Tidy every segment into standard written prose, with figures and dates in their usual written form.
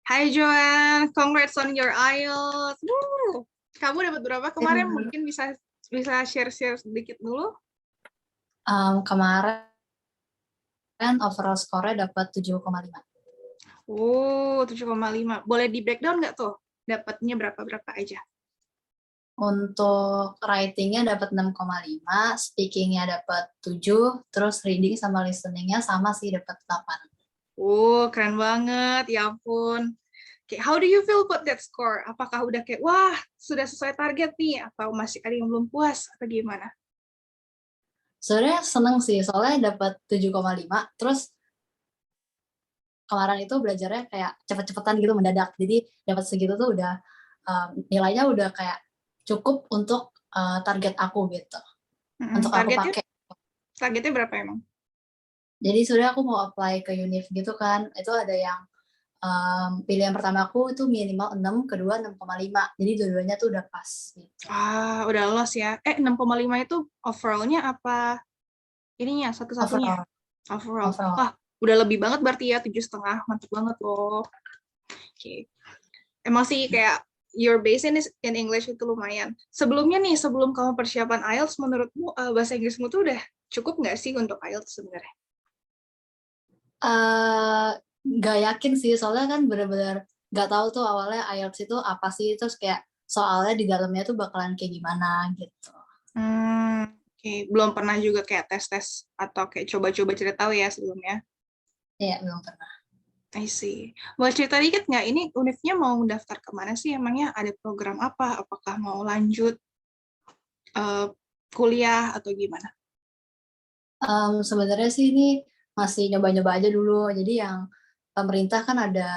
Hai Joanne, congrats on your IELTS. Woo. Kamu dapat berapa kemarin? Mungkin bisa bisa share-share sedikit dulu. Kemarin overall score-nya dapat 7,5. Oh, 7,5. Boleh di breakdown nggak tuh? Dapatnya berapa aja? Untuk writing-nya dapat 6,5, speaking-nya dapat 7, terus reading sama listening-nya sama sih dapat 8. Oh, keren banget. Ya ampun. Okay, how do you feel about that score? Apakah udah kayak, wah, sudah sesuai target nih? Atau masih ada yang belum puas? Atau gimana? Sebenarnya seneng sih, soalnya dapat 7,5, terus kemarin itu belajarnya kayak cepet-cepetan gitu mendadak. Jadi dapat segitu tuh udah nilainya udah kayak cukup untuk target aku gitu. Untuk aku Targetnya? pakai. Targetnya berapa emang? Jadi sebenarnya aku mau apply ke univ gitu kan. Itu ada yang pilihan pertama aku itu minimal 6, kedua 6,5. Jadi dua-duanya tuh udah pas gitu. Udah lolos ya. 6,5 itu overall-nya apa ininya satu-satunya? Overall. Overall. Overall. Wah, udah lebih banget berarti ya, 7,5. Mantap banget loh. Oke. Emang sih kayak your base in English itu lumayan. Sebelumnya nih, sebelum kamu persiapan IELTS, menurutmu bahasa Inggrismu tuh udah cukup nggak sih untuk IELTS sebenarnya? Nggak yakin sih, soalnya kan benar-benar nggak tahu tuh awalnya IELTS itu apa sih, terus kayak soalnya di dalamnya tuh bakalan kayak gimana gitu. Oke. Belum pernah juga kayak tes-tes atau kayak coba-coba cari tahu ya sebelumnya? Iya, belum pernah. I see. Boleh cerita dikit nggak, ini univnya mau daftar kemana sih? Emangnya ada program apa? Apakah mau lanjut kuliah atau gimana? Sebenarnya sih ini masih nyoba-nyoba aja dulu. Jadi yang pemerintah kan ada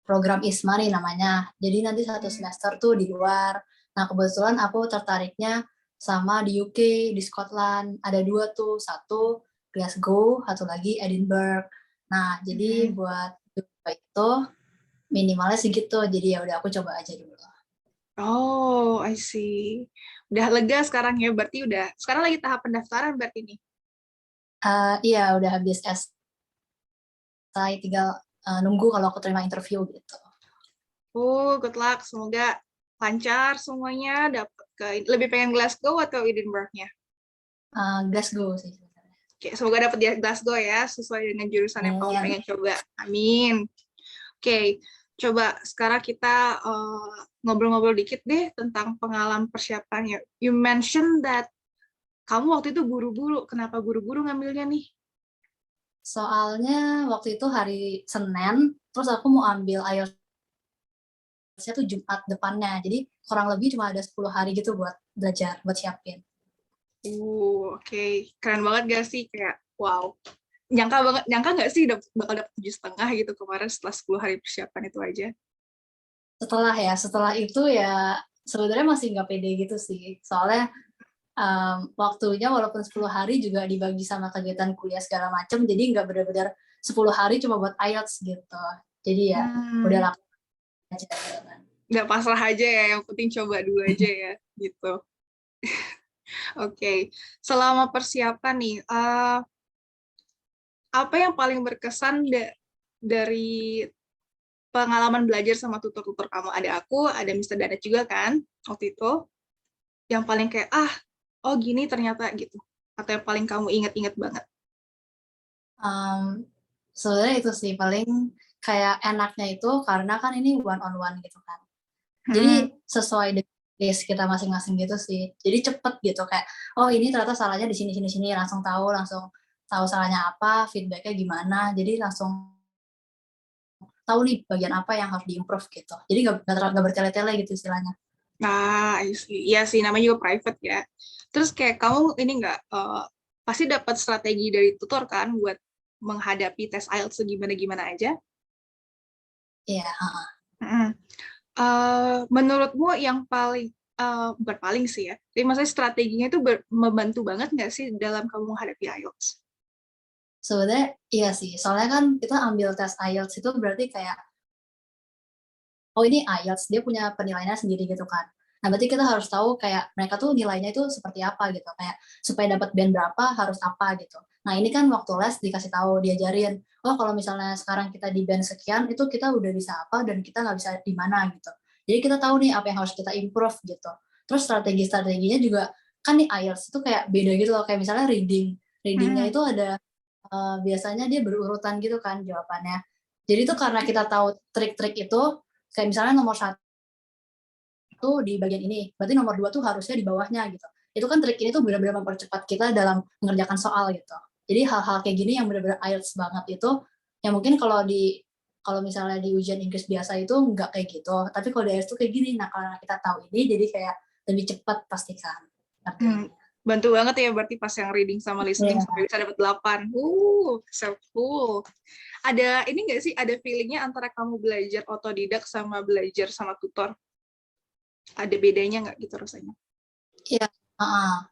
program ISMA nih namanya. Jadi nanti 1 semester tuh di luar. Nah kebetulan aku tertariknya sama di UK, di Scotland. Ada 2 tuh, satu Glasgow, satu lagi Edinburgh. Nah jadi buat itu minimalnya segitu. Jadi ya udah aku coba aja dulu. Oh, I see. Udah lega sekarang ya, berarti udah. Sekarang lagi tahap pendaftaran berarti nih. Iya udah habis tinggal nunggu kalau aku terima interview gitu. Good luck. Semoga lancar semuanya. Dapat ke lebih pengen Glasgow atau Edinburgh-nya? Glasgow sih. Oke, semoga dapat di Glasgow ya, sesuai dengan jurusan yang kamu pengen coba. Amin. Oke, coba sekarang kita ngobrol-ngobrol dikit deh tentang pengalaman persiapannya. You mentioned that kamu waktu itu buru-buru. Kenapa buru-buru ngambilnya nih? Soalnya waktu itu hari Senin, terus aku mau ambil IELTS-nya tuh Jumat depannya. Jadi kurang lebih cuma ada 10 hari gitu buat belajar, buat siapin. Oke. Keren banget gak sih? Kayak, wow. Nyangka nggak sih bakal dapet 7,5 gitu kemarin setelah 10 hari persiapan itu aja? Setelah itu ya sebenarnya masih nggak pede gitu sih. Soalnya waktunya walaupun 10 hari juga dibagi sama kegiatan kuliah segala macam, jadi nggak benar-benar 10 hari cuma buat IELTS gitu. Jadi ya udah lakukan aja. Nggak pasrah aja ya, yang penting coba dulu aja ya, gitu. Oke. Selama persiapan nih, apa yang paling berkesan dari pengalaman belajar sama tutor-tutor kamu? Ada aku, ada Mr. Dada juga kan, waktu itu. Yang paling kayak, oh gini ternyata gitu. Atau yang paling kamu inget-inget banget? Sebenarnya itu sih paling kayak enaknya itu karena kan ini one on one gitu kan. Jadi sesuai dengan case kita masing-masing gitu sih. Jadi cepet gitu kayak, oh ini ternyata salahnya di sini langsung tahu salahnya apa, feedbacknya gimana. Jadi langsung tahu nih bagian apa yang harus diimprove gitu. Jadi nggak bertele-tele gitu istilahnya. Nah, iya sih, namanya juga private ya. Terus kayak kamu ini nggak, pasti dapat strategi dari tutor kan buat menghadapi tes IELTS gimana-gimana aja? Iya. Menurutmu yang paling, bukan paling sih ya, tapi maksudnya strateginya itu membantu banget nggak sih dalam kamu menghadapi IELTS? Sebenarnya iya sih. Soalnya kan kita ambil tes IELTS itu berarti kayak, oh ini IELTS, dia punya penilaiannya sendiri gitu kan. Nah berarti kita harus tahu kayak mereka tuh nilainya itu seperti apa gitu. Kayak supaya dapat band berapa harus apa gitu. Nah ini kan waktu les dikasih tahu, diajarin, oh kalau misalnya sekarang kita di band sekian, itu kita udah bisa apa dan kita nggak bisa di mana gitu. Jadi kita tahu nih apa yang harus kita improve gitu. Terus strategi-strateginya juga, kan nih IELTS itu kayak beda gitu loh, kayak misalnya readingnya itu ada biasanya dia berurutan gitu kan jawabannya. Jadi itu karena kita tahu trik-trik itu, kayak misalnya nomor 1 di bagian ini, berarti nomor 2 tuh harusnya di bawahnya gitu. Itu kan trik ini tuh benar-benar mempercepat kita dalam mengerjakan soal gitu. Jadi hal-hal kayak gini yang benar-benar IELTS banget itu, yang mungkin kalau misalnya di ujian Inggris biasa itu nggak kayak gitu, tapi kalau di IELTS tuh kayak gini. Nah karena kita tahu ini, jadi kayak lebih cepat pastikan. Bantu banget ya berarti pas yang reading sama listening sampai bisa dapat 8. So cool. Ada ini nggak sih, ada feelingnya antara kamu belajar otodidak sama belajar sama tutor? Ada bedanya nggak gitu rasanya? Iya,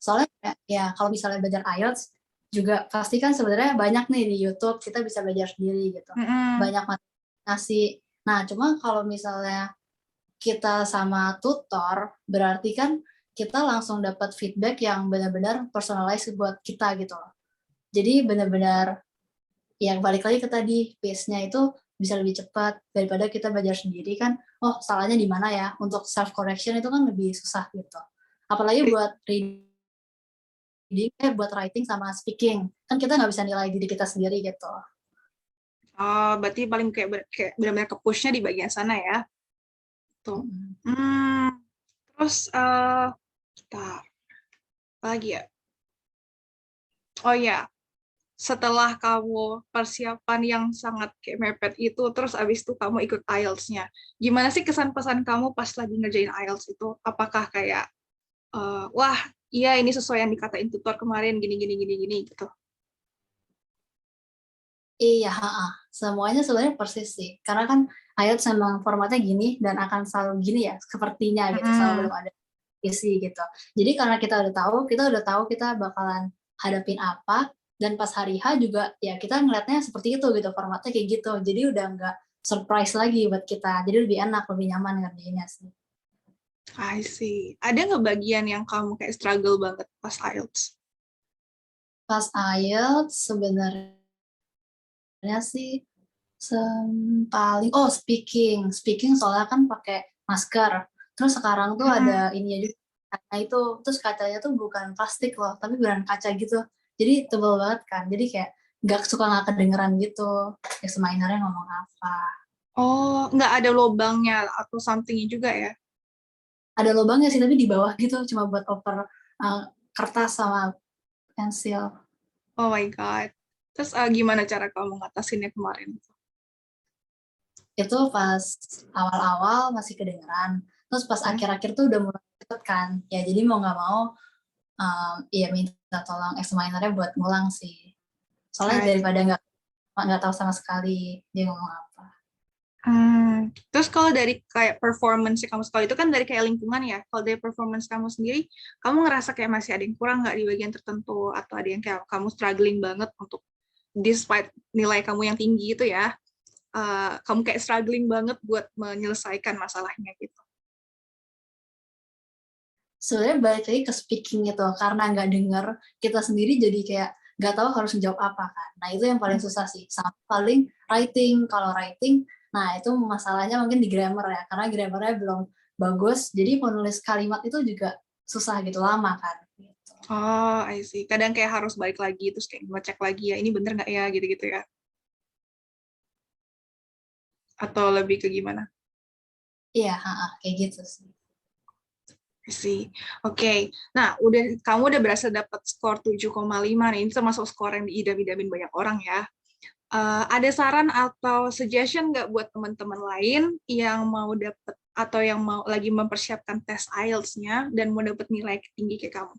soalnya ya kalau misalnya belajar IELTS juga pasti kan sebenarnya banyak nih di YouTube, kita bisa belajar sendiri gitu. Banyak ngasih. Nah, cuma kalau misalnya kita sama tutor, berarti kan kita langsung dapat feedback yang benar-benar personalized buat kita gitu loh. Jadi benar-benar yang balik lagi ke tadi, pace-nya itu bisa lebih cepat daripada kita belajar sendiri kan, oh salahnya di mana ya, untuk self correction itu kan lebih susah gitu. Apalagi buat buat writing sama speaking, kan kita nggak bisa nilai diri kita sendiri gitu. Oh, berarti paling kayak benar-benar ke push-nya di bagian sana ya. Tuh. Terus kita lagi ya. Oh ya, setelah kamu persiapan yang sangat kayak mepet itu, terus abis itu kamu ikut IELTS-nya. Gimana sih kesan-pesan kamu pas lagi ngerjain IELTS itu? Apakah kayak, wah, iya ini sesuai yang dikatain tutor kemarin, gini gitu. Iya, semuanya sebenarnya persis sih. Karena kan IELTS memang formatnya gini dan akan selalu gini ya, sepertinya gitu, selalu belum ada isi gitu. Jadi karena kita udah tahu kita bakalan hadapin apa, dan pas hari H juga ya kita ngeliatnya seperti itu gitu, formatnya kayak gitu. Jadi udah nggak surprise lagi buat kita. Jadi lebih enak, lebih nyaman ngerjainnya sih. I see. Ada nggak bagian yang kamu kayak struggle banget pas IELTS? Pas IELTS sebenarnya sih paling speaking soalnya kan pakai masker. Terus sekarang tuh ada ininya juga, kaca itu, terus kacanya tuh bukan plastik loh, tapi beneran kaca gitu. Jadi tebal banget kan. Jadi kayak nggak kedengeran gitu. Examinernya ngomong apa. Oh, nggak ada lubangnya atau something-nya juga ya? Ada lubangnya sih, tapi di bawah gitu, cuma buat oper kertas sama pensil. Oh my God. Terus gimana cara kamu ngatasinnya kemarin? Itu pas awal-awal masih kedengeran. Terus pas akhir-akhir tuh udah mulai deket kan. Ya jadi mau nggak mau ya minta tolong examinernya buat ngulang sih. Soalnya daripada nggak tahu sama sekali dia ngomong apa. Terus kalau dari kayak performance kamu sekolah itu kan dari kayak lingkungan ya. Kalau dari performance kamu sendiri, kamu ngerasa kayak masih ada yang kurang nggak di bagian tertentu, atau ada yang kayak kamu struggling banget untuk despite nilai kamu yang tinggi itu ya, kamu kayak struggling banget buat menyelesaikan masalahnya gitu. Sebenarnya balik lagi ke speaking itu, karena nggak denger kita sendiri jadi kayak nggak tahu harus menjawab apa kan. Nah itu yang paling susah sih. Sama paling writing. Kalau writing, nah itu masalahnya mungkin di grammar ya, karena grammarnya belum bagus. Jadi menulis kalimat itu juga susah gitu, lama kan. Gitu. Oh, I see. Kadang kayak harus balik lagi terus kayak ngecek lagi ya, ini bener nggak ya gitu-gitu ya? Atau lebih ke gimana? Iya, kayak gitu sih. Sih. Oke. Nah, kamu udah berhasil dapat skor 7,5 nih. Ini termasuk skor yang diidam-idamin banyak orang ya. Ada saran atau suggestion nggak buat teman-teman lain yang mau dapat atau yang mau lagi mempersiapkan tes IELTS-nya dan mau dapat nilai tinggi kayak kamu?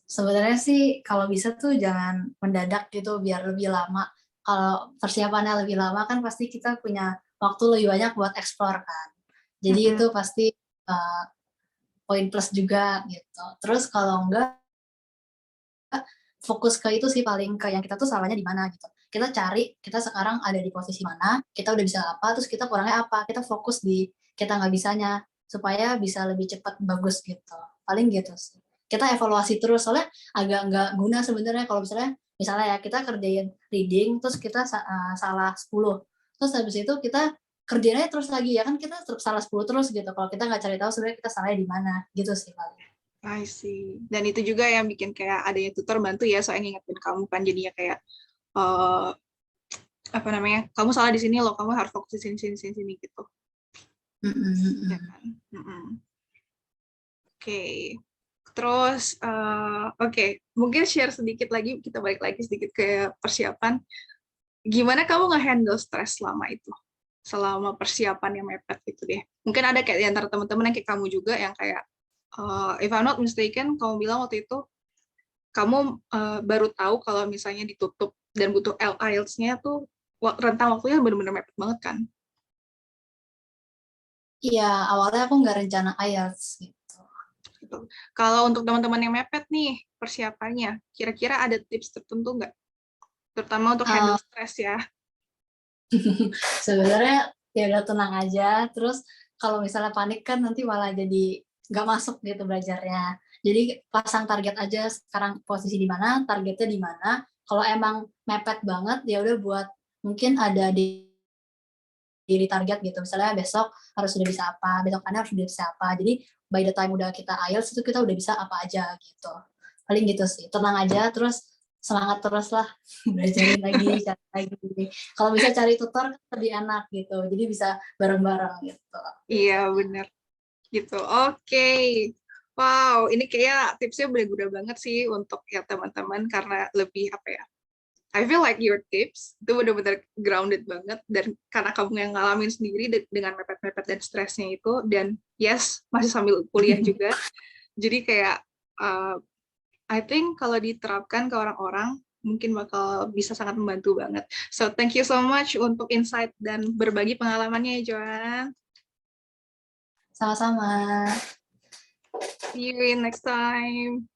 Sebenarnya sih kalau bisa tuh jangan mendadak gitu biar lebih lama. Kalau persiapannya lebih lama kan pasti kita punya waktu lebih banyak buat explore kan. Jadi itu pasti poin plus juga gitu. Terus kalau enggak, fokus ke itu sih, paling ke yang kita tuh salahnya di mana gitu. Kita cari kita sekarang ada di posisi mana, kita udah bisa apa, terus kita kurangnya apa. Kita fokus di kita nggak bisanya supaya bisa lebih cepat bagus gitu. Paling gitu sih. kita evaluasi terus, soalnya agak nggak guna sebenarnya kalau misalnya ya kita kerjain reading terus kita salah 10, terus habis itu kita kerjainnya terus lagi, ya kan kita tetap salah 10 terus gitu, kalau kita nggak cari tahu sebenarnya kita salahnya di mana, gitu sih paling. I see. Dan itu juga yang bikin kayak adanya tutor bantu ya, soalnya ngingetin kamu kan, jadinya kayak apa namanya, kamu salah di sini loh, kamu harus fokus di sini gitu. Ya kan? Oke. Terus, oke, mungkin share sedikit lagi, kita balik lagi sedikit ke persiapan. Gimana kamu nge-handle stres selama itu? Selama persiapan yang mepet gitu deh. Mungkin ada kayak di antara teman-teman yang kayak kamu juga, yang kayak, if I'm not mistaken, kamu bilang waktu itu, kamu baru tahu kalau misalnya ditutup dan butuh IELTS-nya tuh, rentang waktunya benar-benar mepet banget kan? Iya, awalnya aku nggak rencana IELTS gitu. Kalau untuk teman-teman yang mepet nih persiapannya, kira-kira ada tips tertentu nggak? Terutama untuk handle stres ya. Sebenarnya ya udah tenang aja, terus kalau misalnya panik kan nanti malah jadi nggak masuk gitu belajarnya. Jadi pasang target aja, sekarang posisi di mana, targetnya di mana. Kalau emang mepet banget ya udah buat mungkin ada di diri target gitu, misalnya besok harus sudah bisa apa, besokannya harus sudah bisa apa, jadi by the time udah kita IELTS itu kita udah bisa apa aja gitu, paling gitu sih, tenang aja, terus semangat terus lah, belajarin lagi, cari lagi, kalau bisa cari tutor lebih enak gitu, jadi bisa bareng-bareng gitu. Iya, bener. Gitu. Oke. Wow, ini kayak tipsnya berguna banget sih untuk ya teman-teman, karena lebih apa ya, I feel like your tips itu benar-benar grounded banget, dan karena kamu yang ngalamin sendiri dengan mepet-mepet dan stresnya itu, dan yes, masih sambil kuliah juga. Jadi kayak I think kalau diterapkan ke orang-orang mungkin bakal bisa sangat membantu banget. So thank you so much untuk insight dan berbagi pengalamannya ya, Joanne. Sama-sama. See you in next time.